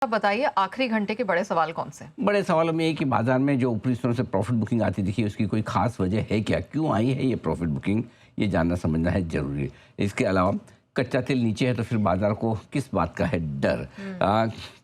आप बताइए आखिरी घंटे के बड़े सवाल कौन से? बड़े सवालों में ये कि बाजार में जो ऊपरी स्तरों से प्रॉफिट बुकिंग आती दिखी उसकी कोई खास वजह है क्या? क्यों आई है ये प्रॉफिट बुकिंग? ये जानना समझना है ज़रूरी। इसके अलावा कच्चा तेल नीचे है तो फिर बाजार को किस बात का है डर?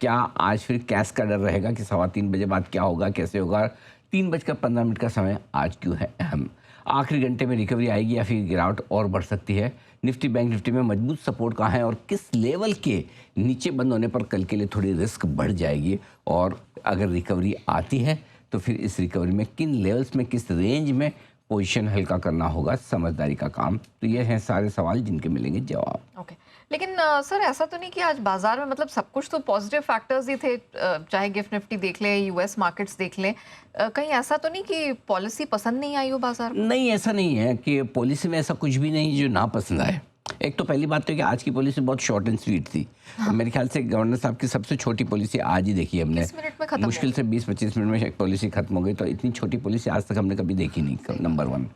क्या आज फिर कैश का डर रहेगा कि 3:15 बजे बाद क्या होगा, कैसे होगा? 3:15 का समय आज क्यों है अहम? आखिरी घंटे में रिकवरी आएगी या फिर गिरावट और बढ़ सकती है? निफ्टी बैंक निफ्टी में मजबूत सपोर्ट कहाँ है और किस लेवल के नीचे बंद होने पर कल के लिए थोड़ी रिस्क बढ़ जाएगी? और अगर रिकवरी आती है तो फिर इस रिकवरी में किन लेवल्स में, किस रेंज में पोजीशन हल्का करना होगा? समझदारी का काम। तो ये हैं सारे सवाल जिनके मिलेंगे जवाब। ओके। लेकिन सर ऐसा तो नहीं कि आज बाजार में मतलब सब कुछ तो पॉजिटिव फैक्टर्स ही थे, चाहे गिफ्ट निफ्टी देख लें, यूएस मार्केट्स देख लें, कहीं ऐसा तो नहीं कि पॉलिसी पसंद नहीं आई हो बाजार को? नहीं, ऐसा नहीं है कि पॉलिसी में ऐसा कुछ भी नहीं जो ना पसंद आए। एक तो पहली बात तो कि आज की पॉलिसी बहुत शॉर्ट एंड स्वीट थी। मेरे ख्याल से गवर्नर साहब की सबसे छोटी पॉलिसी आज ही देखी हमने। 20 मिनट में खत्म मुश्किल से 20-25 मिनट में एक पॉलिसी खत्म हो गई। तो इतनी छोटी पॉलिसी आज तक हमने कभी देखी नहीं, number one.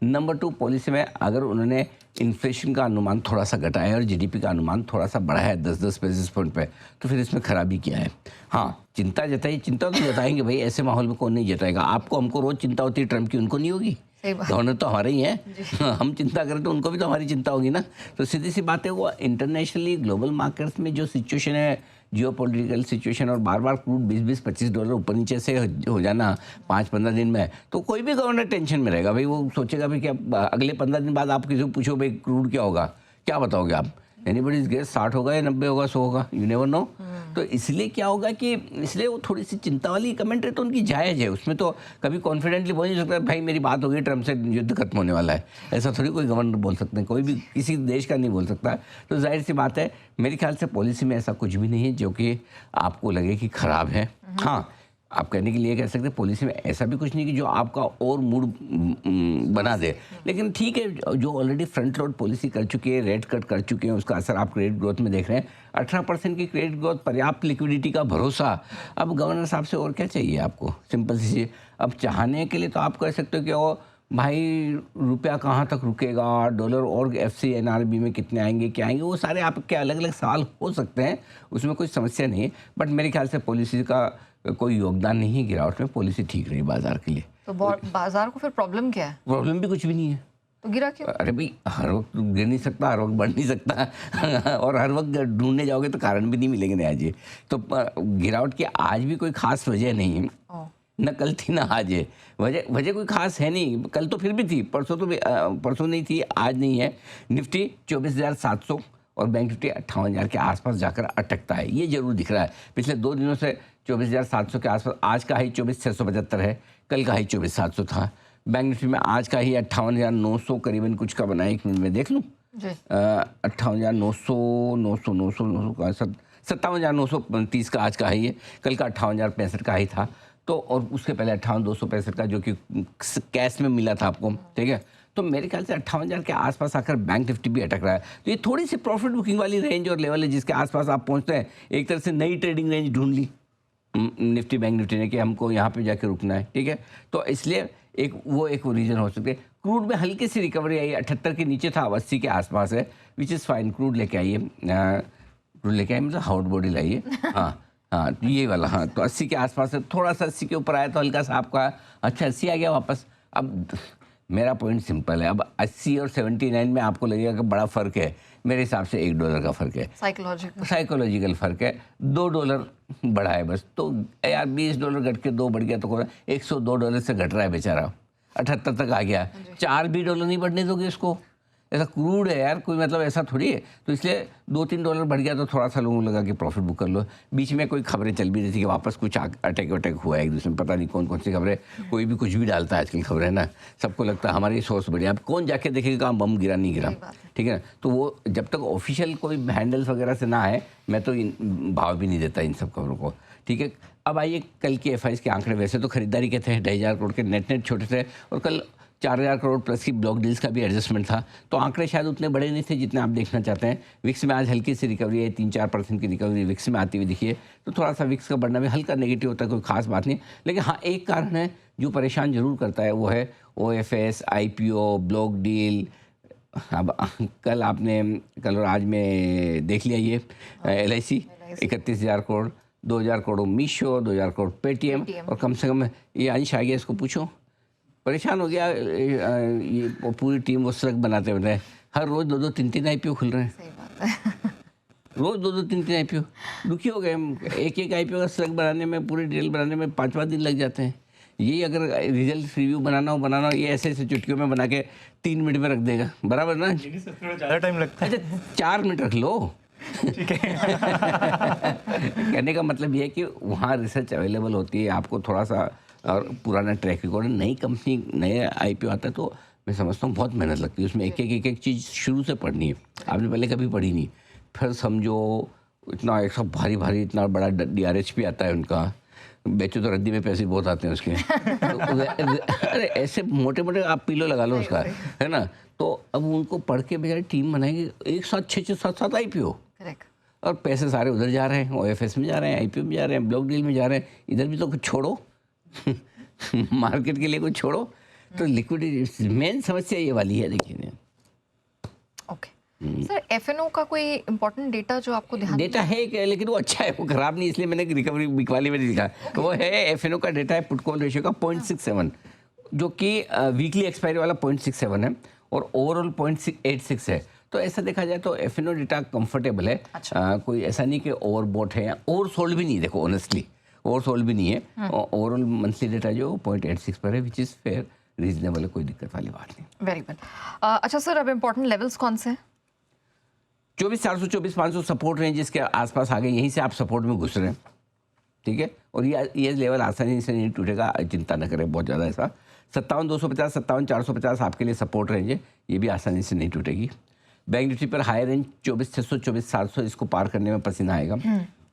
Number two, policy में अगर उन्होंने इन्फ्लेशन का अनुमान थोड़ा सा घटाया और जीडीपी का अनुमान थोड़ा सा बढ़ाया है 10-10 बेसिस पॉइंट पे, तो फिर इसमें खराबी क्या है? हाँ, चिंता जताई, चिंता तो जताएंगे भाई, ऐसे माहौल में कौन नहीं जताएगा? आपको हमको रोज चिंता होती है ट्रम्प की, उनको नहीं होगी? सही बात। गवर्नर तो हमारे ही हैं। हम चिंता करें तो उनको भी तो हमारी चिंता होगी ना। तो सीधी सी बात है, वो इंटरनेशनली ग्लोबल मार्केट्स में जो सिचुएशन है, जियोपॉलिटिकल सिचुएशन, और बार बार क्रूड $20-25 ऊपर नीचे से हो जाना 5-15 दिन में, तो कोई भी गवर्नर टेंशन में रहेगा भाई। वो सोचेगा भाई कि अब अगले 15 दिन बाद आप किसी को पूछो भाई क्रूड क्या होगा, क्या बताओगे आप? एनीबॉडीज गेस, 60 होगा या 90 होगा, 100 होगा, यू नेवर नो। तो इसलिए क्या होगा कि इसलिए वो थोड़ी सी चिंता वाली कमेंट्री तो उनकी जायज़ है। उसमें तो कभी कॉन्फिडेंटली बोल नहीं सकता भाई मेरी बात हो गई, ट्रम्प से युद्ध खत्म होने वाला है। ऐसा थोड़ी कोई गवर्नर बोल सकते हैं, कोई भी किसी देश का नहीं बोल सकता। तो जाहिर सी बात है, मेरे ख्याल से पॉलिसी में ऐसा कुछ भी नहीं है जो कि आपको लगे कि ख़राब है। हाँ, आप कहने के लिए कह सकते हैं पॉलिसी में ऐसा भी कुछ नहीं कि जो आपका और मूड बना दे। लेकिन ठीक है, जो ऑलरेडी फ्रंट लोड पॉलिसी कर चुकी है, रेट कट कर चुके हैं, उसका असर आप क्रेडिट ग्रोथ में देख रहे हैं। 18% की क्रेडिट ग्रोथ, पर्याप्त लिक्विडिटी का भरोसा। अब गवर्नर साहब से और क्या चाहिए आपको? सिंपल सी चीज़। अब चाहने के लिए तो आप कह सकते हो कि ओ भाई रुपया कहाँ तक रुकेगा, डॉलर और एफसीएनआरबी में कितने आएंगे, क्या आएंगे, वो सारे आपके अलग अलग सवाल हो सकते हैं, उसमें कोई समस्या नहीं है। बट मेरे ख्याल से पॉलिसी का कोई योगदान नहीं है गिरावट में। पॉलिसी ठीक रही बाजार के लिए। तो बाजार को फिर प्रॉब्लम क्या है? प्रॉब्लम भी कुछ भी नहीं है। तो गिरा क्यों? अरे भाई, हर वक्त गिर नहीं सकता, हर वक्त बढ़ नहीं सकता। और हर वक्त ढूंढने जाओगे तो कारण भी नहीं मिलेंगे ना आज। तो गिरावट की आज भी कोई खास वजह नहीं है। न कल थी ना आज है। वजह वजह कोई खास है नहीं। कल तो फिर भी थी, परसों तो परसों नहीं थी, आज नहीं है। निफ्टी 24,700 और बैंक निफ्टी 58,000 के आसपास जाकर अटकता है, ये जरूर दिख रहा है। पिछले 2 दिनों से 24,700 के आसपास। आज का हाई 24,675 है, कल का हाई 24,700 था। बैंक निफ्टी में आज का ही 58,900 करीबन कुछ का बना है। 1 मिनट में देख लूँ। 58,900, 900, 900, 900 का 57,930 का आज का हाई है। कल का 58,065 का हाई था। तो और उसके पहले 58,265 का जो कि कैश में मिला था आपको, ठीक है। तो मेरे ख्याल से 58,000 के आसपास आकर बैंक निफ्टी भी अटक रहा है। तो ये थोड़ी सी प्रॉफिट बुकिंग वाली रेंज और लेवल है जिसके आसपास आप पहुंचते हैं। एक तरह से नई ट्रेडिंग रेंज ढूंढ ली निफ्टी बैंक निफ्टी ने कि हमको यहाँ पे जाके रुकना है, ठीक है। तो इसलिए एक रीज़न हो सकते हैं। क्रूड में हल्की सी रिकवरी आई, 78 के नीचे था, अब 80 के आसपास है, विच इज़ फाइन। क्रूड लेके आइए, क्रूड लेके आइए मतलब हाउट बॉडी लाइए। हाँ हाँ, तो ये वाला, हाँ, तो 80 के आसपास है। थोड़ा सा 80 के ऊपर आया तो हल्का सा आपका, अच्छा 80 आ गया वापस। अब मेरा पॉइंट सिंपल है, अब 80 और 79 में आपको लगेगा कि बड़ा फ़र्क है। मेरे हिसाब से $1 का फ़र्क है, साइकोलॉजिकल फ़र्क है। $2 बढ़ा है बस। तो यार $20 घट के 2 बढ़ गया तो $102 से घट रहा है बेचारा, 78 तक आ गया। 4 भी डॉलर नहीं बढ़ने दोगे इसको? ऐसा क्रूड है यार, कोई मतलब ऐसा थोड़ी है। तो इसलिए $2-3 बढ़ गया तो थोड़ा सा लोगों को लगा कि प्रॉफिट बुक कर लो। बीच में कोई खबरें चल भी रही थी कि वापस कुछ अटैक वटैक हुआ है एक दूसरे में, पता नहीं कौन कौन सी खबरें। कोई भी कुछ भी डालता है आजकल खबरें ना, सबको लगता है हमारी सोर्स बढ़िया। अब कौन जाके देखेगा कहाँ बम गिरा नहीं गिरा, ठीक है ना। तो वो जब तक ऑफिशियल कोई हैंडल्स वगैरह से ना आए, मैं तो भाव भी नहीं देता इन सब खबरों को, ठीक है। अब आइए कल के एफआईज के आंकड़े। वैसे तो खरीदारी के थे, 2,500 करोड़ के नेट छोटे थे, और कल 4,000 करोड़ प्लस की ब्लॉक डील्स का भी एडजस्टमेंट था। तो आंकड़े शायद उतने बड़े नहीं थे जितने आप देखना चाहते हैं। विक्स में आज हल्की सी रिकवरी है, 3-4% की रिकवरी विक्स में आती हुई दिखी है। तो थोड़ा सा विक्स का बढ़ना भी हल्का नेगेटिव होता है, कोई खास बात नहीं। लेकिन हाँ, एक कारण है जो परेशान जरूर करता है, वो है OFS, IPO, ब्लॉक डील। अब कल और आज में देख लिया ये LIC 31,000 करोड़, 2000 करोड़ मीशो, 2000 करोड़ पेटीएम, और कम से कम ये अंश आ गया, इसको पूछो, परेशान हो गया। ये पूरी टीम वो स्लग बनाते बनाए हर रोज 2-2, 3-3 आईपीओ खुल रहे हैं, सही बात है। रोज 2-2, 3-3 आईपीओ। दुखी हो गए हम, एक आईपीओ का स्लग बनाने में, पूरी डिटेल बनाने में 5-5 दिन लग जाते हैं। ये अगर रिजल्ट रिव्यू बनाना हो, ये ऐसे ऐसे चुटकियों में बना के 3 मिनट में रख देगा, बराबर ना? थोड़ा ज़्यादा टाइम लगता है। अच्छा 4 मिनट रख लो। ठीक है। कहने का मतलब ये है कि वहाँ रिसर्च अवेलेबल होती है, आपको थोड़ा सा और पुराना ट्रैक रिकॉर्ड, नई कंपनी नए आईपीओ आता है तो मैं समझता हूँ बहुत मेहनत लगती है उसमें, एक चीज़ शुरू से पढ़नी है, आपने पहले कभी पढ़ी नहीं, फिर समझो इतना एक सब भारी भारी इतना बड़ा DRHP आता है उनका, बेचो तो रद्दी में पैसे बहुत आते हैं उसके। तो अरे ऐसे मोटे मोटे आप पीलो लगा लो उसका, है ना? तो अब उनको पढ़ के बेचारे टीम बनाएंगे, एक साथ 6-6, 7-7 आईपीओ, करेक्ट। और पैसे सारे उधर जा रहे हैं, OFS में जा रहे हैं, आईपीओ में जा रहे हैं, ब्लॉक डील में जा रहे हैं, इधर भी तो कुछ छोड़ो। मार्केट के लिए कुछ छोड़ो। तो लिक्विडिटी मेन समस्या ये वाली है, देखिए। ओके सर, एफएनओ का कोई इंपॉर्टेंट डेटा जो आपको ध्यान डेटा है कि, लेकिन वो अच्छा है, वो खराब नहीं, इसलिए मैंने रिकवरी बिकवाली में नहीं लिखा। वो है एफएनओ का डेटा है, पुट कॉल रेशियो का 0.67, जो कि वीकली एक्सपायरी वाला 0.67 है और ओवरऑल 0.86 है। तो ऐसा देखा जाए तो एफएनओ डेटा कंफर्टेबल है। अच्छा। कोई ऐसा नहीं कि ओवरबोट है या ओवरसोल्ड भी नहीं, देखो ऑनेस्टली ओवरसोल्ड भी नहीं है। ओवरऑल मंथली डेटा जो 0.86 पर है, विच इज़ फेयर, रीजनेबल है, कोई दिक्कत वाली बात नहीं। Very good. अच्छा सर, अब इम्पोर्टेंट लेवल्स कौन से हैं? 24,400, 24,500 सपोर्ट रेंज इसके आसपास आ गए, यहीं से आप सपोर्ट में घुस रहे हैं, ठीक है? और ये लेवल आसानी से नहीं टूटेगा, चिंता न करें बहुत ज़्यादा ऐसा। 57,250, 57,450 आपके लिए सपोर्ट रेंज है, ये भी आसानी से नहीं टूटेगी। बैंक निफ्टी पर हाई रेंज 24,600, 24,700, इसको पार करने में पसीना आएगा।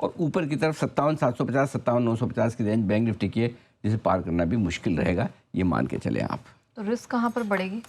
और ऊपर की तरफ 57,750, 57,950 की रेंज बैंक निफ्टी की है, जिसे पार करना भी मुश्किल रहेगा, ये मान के चले आप। तो रिस्क कहाँ पर बढ़ेगी?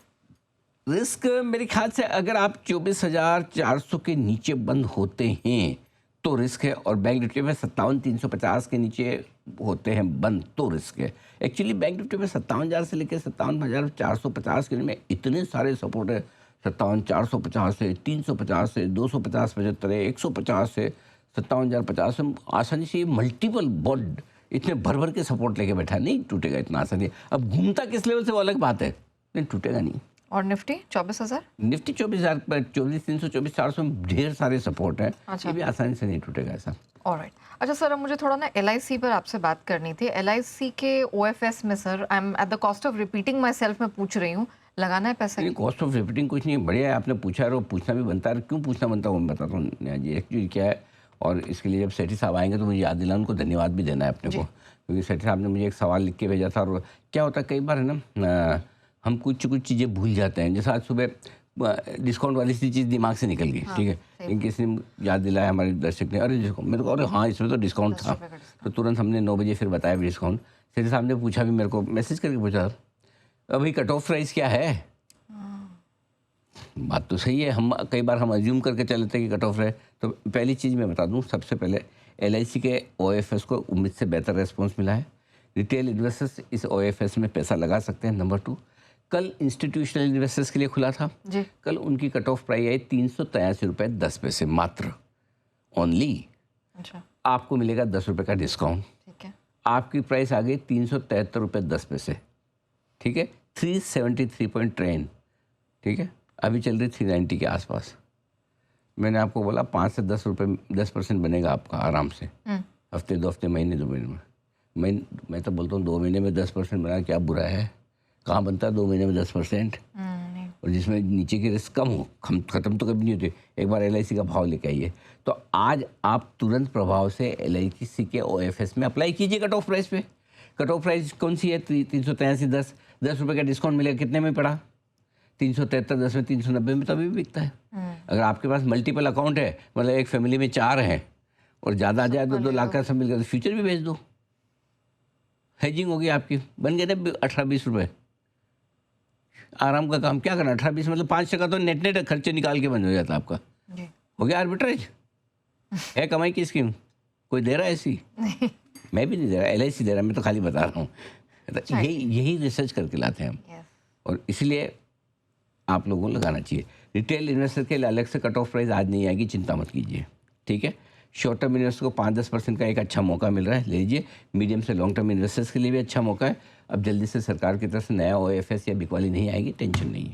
रिस्क मेरे ख्याल से अगर आप 24,400 के नीचे बंद होते हैं तो रिस्क है, और बैंक निफ्टी में 57,350 के नीचे होते हैं बंद तो रिस्क है। एक्चुअली बैंक निफ्टी में 57,000 से लेकर 57,450 के में इतने सारे सपोर्ट है, 57,450 से, 350 से, 250, 75 है, 150 से, 57,050 से, आसानी से ये मल्टीपल बॉड इतने भर भर के सपोर्ट लेके बैठा, नहीं टूटेगा इतना आसानी। अब घूमता किस लेवल से वो अलग बात है, नहीं टूटेगा नहीं। और निफ्टी 24,000? निफ्टी 24,000 पर 24,300, 24,400 में ढेर सारे सपोर्ट हैं। अच्छा। ये भी आसानी से नहीं टूटेगा ऐसा। ऑलराइट। अच्छा सर, अब मुझे थोड़ा ना LIC पर आपसे बात करनी थी। LIC के OFS में sir, I am at the cost of repeating my self, मैं पूछ रही हूँ, लगाना है पैसा? नहीं, कॉस्ट ऑफ रिपीटिंग कुछ नहीं, बढ़िया है, आपने पूछा है और पूछना भी बनता है। क्यों पूछना बनता है वो मैं बताता हूँ नेहा जी। एक्चुअली क्या है, और इसके लिए जब सेठी साहब आएंगे तो मुझे याद दिलाना, उनको धन्यवाद भी देना है अपने को, क्योंकि सेठी साहब ने मुझे एक सवाल लिख के भेजा था। और क्या होता है कई बार है ना, हम कुछ चीज़ें भूल जाते हैं। जैसे आज सुबह डिस्काउंट वाली सी चीज़ दिमाग से निकल गई, ठीक है, लेकिन किसी ने याद दिलाया, हमारे दर्शक ने, अरे डिस्काउंट, मेरे को अरे हाँ इसमें तो डिस्काउंट था, तो तुरंत हमने 9 बजे फिर बताया भी डिस्काउंट। सेठी साहब ने पूछा भी, मेरे को मैसेज करके पूछा, अभी कट ऑफ प्राइस क्या है? बात तो सही है, हम कई बार हम अज्यूम करके चलते हैं कि कट ऑफ है। तो पहली चीज़ मैं बता दूं, सबसे पहले LIC के OFS को उम्मीद से बेहतर रेस्पॉन्स मिला है। रिटेल इन्वेस्टर्स इस OFS में पैसा लगा सकते हैं। नंबर 2, कल इंस्टीट्यूशनल इन्वेस्टर्स के लिए खुला था जी। कल उनकी कट ऑफ प्राइस आई 383 रुपये 10 पैसे मात्र, ओनली। अच्छा, आपको मिलेगा 10 रुपये का डिस्काउंट, ठीक है। आपकी प्राइस आ गई 373 रुपये 10 पैसे, ठीक है। 373 पॉइंट ट्रेन, ठीक है, अभी चल रही 390 के आसपास। मैंने आपको बोला 5 से 10 रुपये 10% बनेगा आपका आराम से, हफ्ते 2 हफ्ते, महीने 2 महीने में। मैं तो बोलता हूँ 2 महीने में 10% बना क्या बुरा है? कहाँ बनता है 2 महीने में 10%? नहीं। और जिसमें नीचे की रिस्क कम हो, ख़त्म तो कभी नहीं होते। एक बार LIC का भाव लेके आइए, तो आज आप तुरंत प्रभाव से LIC के OFS में अप्लाई कीजिए कट ऑफ प्राइस पे। कट ऑफ प्राइस कौन सी है? 383, 10 रुपये का डिस्काउंट मिलेगा, कितने में पड़ा? 373, 10 में 390 में तो अभी भी बिकता है। अगर आपके पास मल्टीपल अकाउंट है, मतलब एक फैमिली में 4 हैं और ज़्यादा आ जाए तो 2 लाख का सब मिल गया, तो फ्यूचर भी भेज दो, हेजिंग होगी आपकी, बन गए ना 18-20 रुपये। आराम का काम, क्या करना, 18-20 मतलब 5% तो नेट खर्चे निकाल के बंद हो जाता है आपका। जी। हो गया आर्बिट्रेज। है कमाई की स्कीम, कोई दे रहा है ऐसी? नहीं। मैं भी नहीं दे रहा, LIC दे रहा, मैं तो खाली बता रहा हूँ। तो यही रिसर्च करके लाते हैं हम, Yes. और इसलिए आप लोगों को लगाना चाहिए। रिटेल इन्वेस्टर के लिए अलग से कट ऑफ प्राइस आज नहीं आएगी, चिंता मत कीजिए, ठीक है। शॉर्ट टर्म इन्वेस्टर को 5-10% का एक अच्छा मौका मिल रहा है, ले लीजिए। मीडियम से लॉन्ग टर्म इन्वेस्टर्स के लिए भी अच्छा मौका है। अब जल्दी से सरकार की तरफ से नया OFS या बिकवाली नहीं आएगी, टेंशन नहीं है।